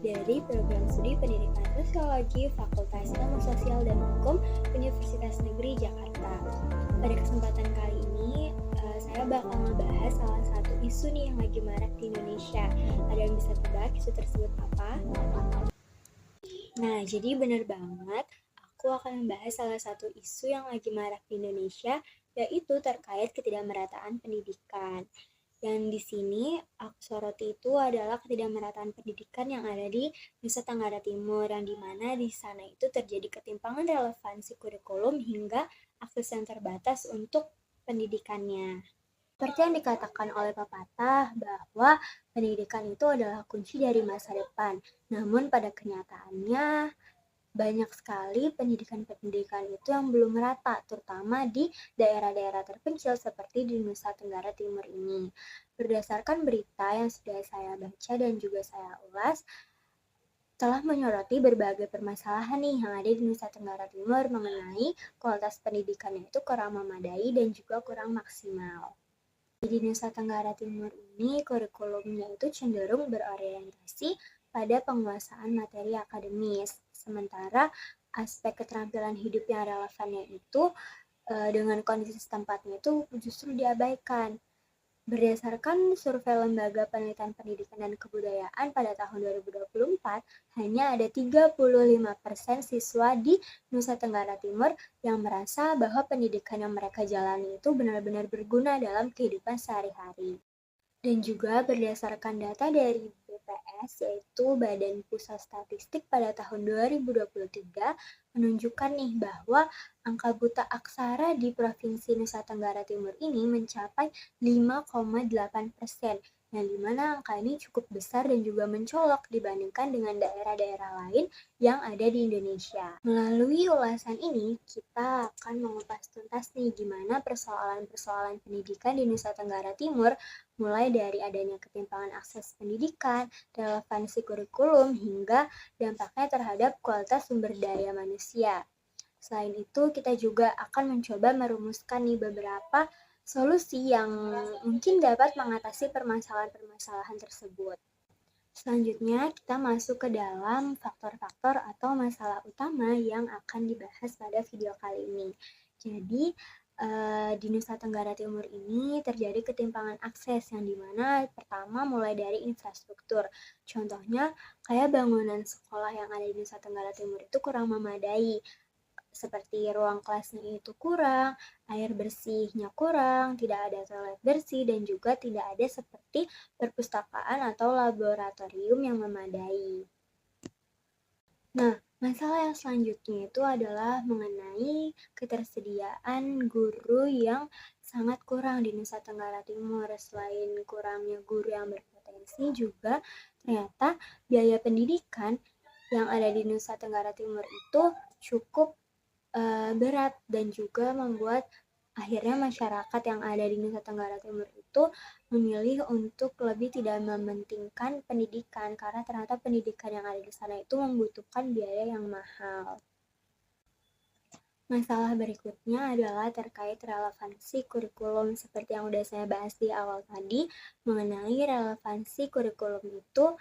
dari Program Studi Pendidikan Sosiologi Fakultas Ilmu Sosial dan Hukum Universitas Negeri Jakarta. Pada kesempatan kali ini, saya bakal ngebahas salah satu isu nih yang lagi marak di Indonesia. Ada yang bisa tebak isu tersebut apa? Nah, jadi benar banget, aku akan membahas salah satu isu yang lagi marak di Indonesia, yaitu terkait ketidakmerataan pendidikan. Yang di sini aku soroti itu adalah ketidakmerataan pendidikan yang ada di Nusa Tenggara Timur, yang dimana di sana itu terjadi ketimpangan relevansi kurikulum hingga akses yang terbatas untuk pendidikannya. Seperti yang dikatakan oleh pepatah bahwa pendidikan itu adalah kunci dari masa depan. Namun pada kenyataannya banyak sekali pendidikan-pendidikan itu yang belum merata, terutama di daerah-daerah terpencil seperti di Nusa Tenggara Timur ini. Berdasarkan berita yang sudah saya baca dan juga saya ulas, telah menyoroti berbagai permasalahan nih yang ada di Nusa Tenggara Timur mengenai kualitas pendidikannya itu kurang memadai dan juga kurang maksimal. Di Nusa Tenggara Timur ini kurikulumnya itu cenderung berorientasi pada penguasaan materi akademis, sementara aspek keterampilan hidup yang relevannya itu dengan kondisi setempatnya itu justru diabaikan. Berdasarkan survei Lembaga Penelitian Pendidikan dan Kebudayaan pada tahun 2024, hanya ada 35% siswa di Nusa Tenggara Timur yang merasa bahwa pendidikan yang mereka jalani itu benar-benar berguna dalam kehidupan sehari-hari. Dan juga berdasarkan data dari BPS, yaitu Badan Pusat Statistik pada tahun 2023, menunjukkan nih bahwa angka buta aksara di Provinsi Nusa Tenggara Timur ini mencapai 5,8%, yang dimana angka ini cukup besar dan juga mencolok dibandingkan dengan daerah-daerah lain yang ada di Indonesia. Melalui ulasan ini, kita akan mengupas tuntas nih gimana persoalan-persoalan pendidikan di Nusa Tenggara Timur, mulai dari adanya ketimpangan akses pendidikan, relevansi kurikulum, hingga dampaknya terhadap kualitas sumber daya manusia. Selain itu, kita juga akan mencoba merumuskan nih beberapa solusi yang mungkin dapat mengatasi permasalahan-permasalahan tersebut. Selanjutnya, kita masuk ke dalam faktor-faktor atau masalah utama yang akan dibahas pada video kali ini. Jadi, di Nusa Tenggara Timur ini terjadi ketimpangan akses yang dimana pertama mulai dari infrastruktur. Contohnya, kayak bangunan sekolah yang ada di Nusa Tenggara Timur itu kurang memadai, seperti ruang kelasnya itu kurang, air bersihnya kurang, tidak ada toilet bersih, dan juga tidak ada seperti perpustakaan atau laboratorium yang memadai. Nah, masalah yang selanjutnya itu adalah mengenai ketersediaan guru yang sangat kurang di Nusa Tenggara Timur. Selain kurangnya guru yang berpotensi, juga ternyata biaya pendidikan yang ada di Nusa Tenggara Timur itu cukup berat dan juga membuat akhirnya masyarakat yang ada di Nusa Tenggara Timur itu memilih untuk lebih tidak mementingkan pendidikan karena ternyata pendidikan yang ada di sana itu membutuhkan biaya yang mahal. Masalah berikutnya adalah terkait relevansi kurikulum seperti yang udah saya bahas di awal tadi, mengenai relevansi kurikulum itu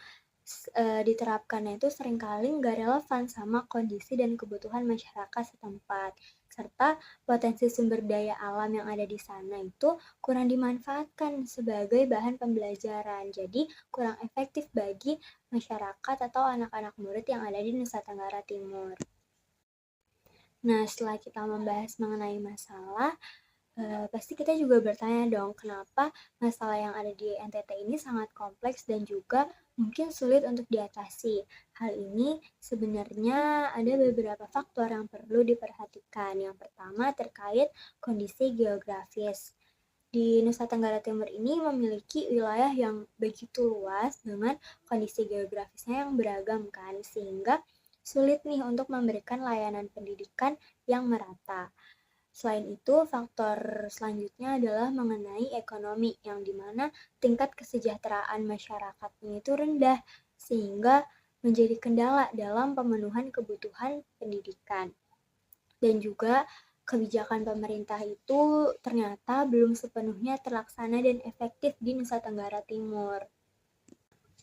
diterapkannya itu seringkali nggak relevan sama kondisi dan kebutuhan masyarakat setempat, serta potensi sumber daya alam yang ada di sana itu kurang dimanfaatkan sebagai bahan pembelajaran, jadi kurang efektif bagi masyarakat atau anak-anak murid yang ada di Nusa Tenggara Timur. Nah, setelah kita membahas mengenai masalah, pasti kita juga bertanya dong, kenapa masalah yang ada di NTT ini sangat kompleks dan juga mungkin sulit untuk diatasi. Hal ini sebenarnya ada beberapa faktor yang perlu diperhatikan. Yang pertama terkait kondisi geografis. Di Nusa Tenggara Timur ini memiliki wilayah yang begitu luas dengan kondisi geografisnya yang beragam kan, sehingga sulit nih untuk memberikan layanan pendidikan yang merata. Selain itu, faktor selanjutnya adalah mengenai ekonomi, yang dimana tingkat kesejahteraan masyarakatnya itu rendah, sehingga menjadi kendala dalam pemenuhan kebutuhan pendidikan. Dan juga kebijakan pemerintah itu ternyata belum sepenuhnya terlaksana dan efektif di Nusa Tenggara Timur.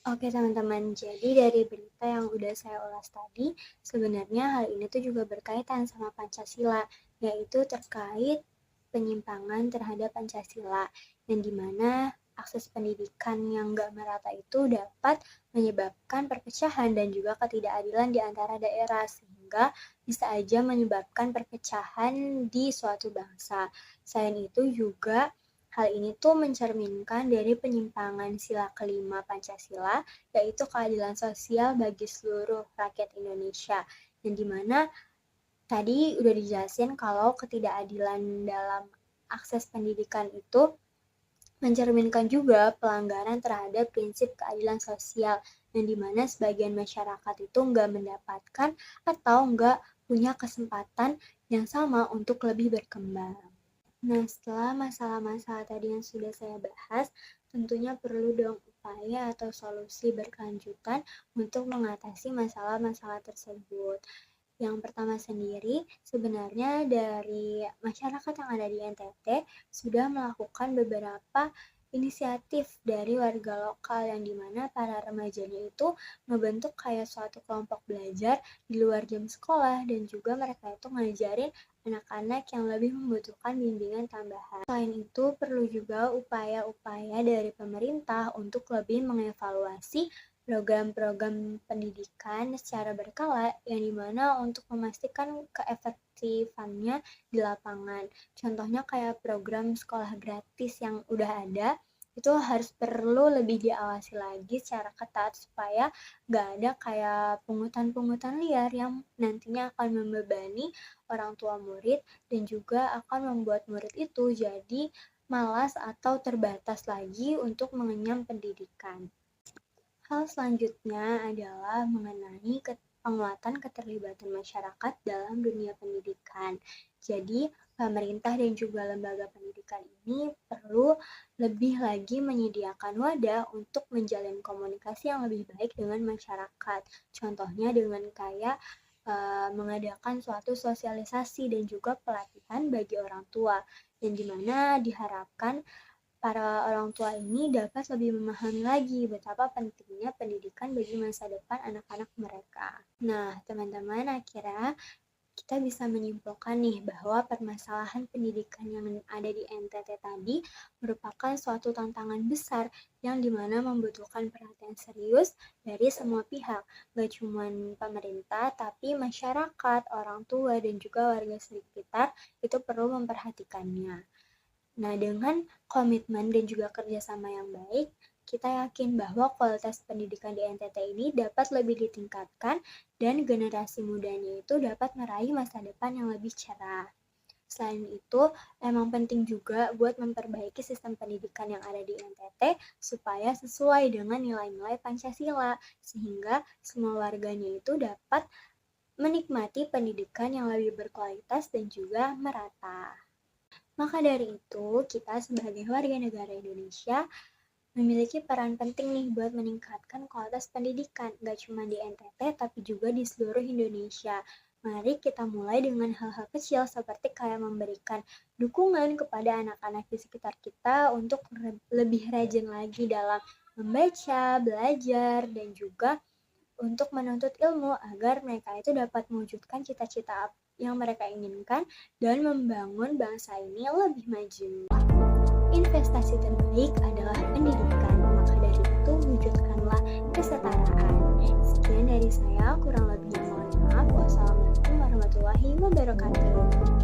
Oke teman-teman, jadi dari berita yang udah saya ulas tadi, sebenarnya hal ini tuh juga berkaitan sama Pancasila, yaitu terkait penyimpangan terhadap Pancasila, yang dimana akses pendidikan yang gak merata itu dapat menyebabkan perpecahan dan juga ketidakadilan di antara daerah, sehingga bisa aja menyebabkan perpecahan di suatu bangsa. Selain itu juga hal ini tuh mencerminkan dari penyimpangan sila kelima Pancasila, yaitu keadilan sosial bagi seluruh rakyat Indonesia. Yang dimana tadi udah dijelasin kalau ketidakadilan dalam akses pendidikan itu mencerminkan juga pelanggaran terhadap prinsip keadilan sosial, yang dimana sebagian masyarakat itu nggak mendapatkan atau nggak punya kesempatan yang sama untuk lebih berkembang. Nah, setelah masalah-masalah tadi yang sudah saya bahas, tentunya perlu dong upaya atau solusi berkelanjutan untuk mengatasi masalah-masalah tersebut. Yang pertama sendiri, sebenarnya dari masyarakat yang ada di NTT sudah melakukan beberapa inisiatif dari warga lokal yang dimana para remajanya itu membentuk kayak suatu kelompok belajar di luar jam sekolah, dan juga mereka itu ngajarin anak-anak yang lebih membutuhkan bimbingan tambahan. Selain itu, perlu juga upaya-upaya dari pemerintah untuk lebih mengevaluasi program-program pendidikan secara berkala, yang dimana untuk memastikan keefektifannya di lapangan. Contohnya kayak program sekolah gratis yang udah ada, itu harus perlu lebih diawasi lagi secara ketat supaya gak ada kayak pungutan-pungutan liar yang nantinya akan membebani orang tua murid dan juga akan membuat murid itu jadi malas atau terbatas lagi untuk mengenyam pendidikan. Hal selanjutnya adalah mengenai penguatan keterlibatan masyarakat dalam dunia pendidikan. Jadi, pemerintah dan juga lembaga pendidikan ini perlu lebih lagi menyediakan wadah untuk menjalin komunikasi yang lebih baik dengan masyarakat. Contohnya dengan kayak mengadakan suatu sosialisasi dan juga pelatihan bagi orang tua, yang dimana diharapkan para orang tua ini dapat lebih memahami lagi betapa pentingnya pendidikan bagi masa depan anak-anak mereka. Nah, teman-teman, akhirnya kita bisa menyimpulkan nih bahwa permasalahan pendidikan yang ada di NTT tadi merupakan suatu tantangan besar yang dimana membutuhkan perhatian serius dari semua pihak, gak cuma pemerintah, tapi masyarakat, orang tua, dan juga warga sekitar itu perlu memperhatikannya. Nah, dengan komitmen dan juga kerjasama yang baik, kita yakin bahwa kualitas pendidikan di NTT ini dapat lebih ditingkatkan dan generasi mudanya itu dapat meraih masa depan yang lebih cerah. Selain itu, emang penting juga buat memperbaiki sistem pendidikan yang ada di NTT supaya sesuai dengan nilai-nilai Pancasila, sehingga semua warganya itu dapat menikmati pendidikan yang lebih berkualitas dan juga merata. Maka dari itu, kita sebagai warga negara Indonesia memiliki peran penting nih buat meningkatkan kualitas pendidikan, gak cuma di NTT tapi juga di seluruh Indonesia. Mari kita mulai dengan hal-hal kecil seperti kayak memberikan dukungan kepada anak-anak di sekitar kita untuk lebih rajin lagi dalam membaca, belajar, dan juga untuk menuntut ilmu agar mereka itu dapat mewujudkan cita-cita yang mereka inginkan dan membangun bangsa ini lebih maju. Investasi terbaik adalah pendidikan, maka dari itu wujudkanlah kesetaraan. Sekian dari saya, kurang lebihnya mohon maaf. Wassalamualaikum warahmatullahi wabarakatuh.